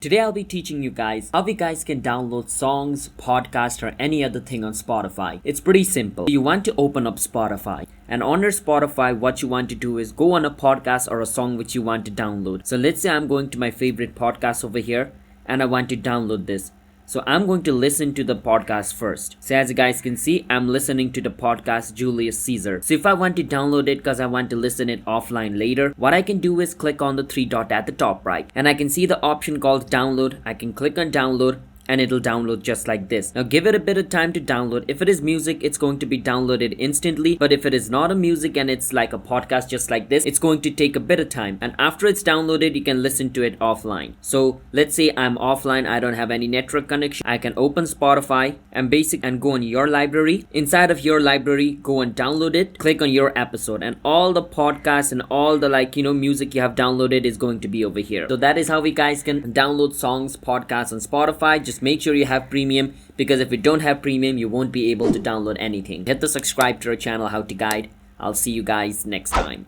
Today I'll be teaching you guys how you guys can download songs, podcasts, or any other thing on Spotify. It's pretty simple. You want to open up Spotify, and on your Spotify what you want to do is go on a podcast or a song which you want to download. So let's say I'm going to my favorite podcast over here and I want to download this. So I'm going to listen to the podcast first. So as you guys can see, I'm listening to the podcast Julius Caesar. So if I want to download it because I want to listen it offline later, what I can do is click on the three dot at the top right. And I can see the option called download. I can click on download and it'll download just like this. Now give it a bit of time to download. If it is music, it's going to be downloaded instantly. But if it is not a music and it's like a podcast just like this, it's going to take a bit of time. And after it's downloaded, you can listen to it offline. So let's say I'm offline, I don't have any network connection. I can open Spotify and go on your library. Inside of your library, go and download it. Click on your episode and all the podcasts and all the music you have downloaded is going to be over here. So that is how we guys can download songs, podcasts on Spotify. Just make sure you have premium, because if you don't have premium, you won't be able to download anything. Hit the subscribe to our channel, How to Guide. I'll see you guys next time.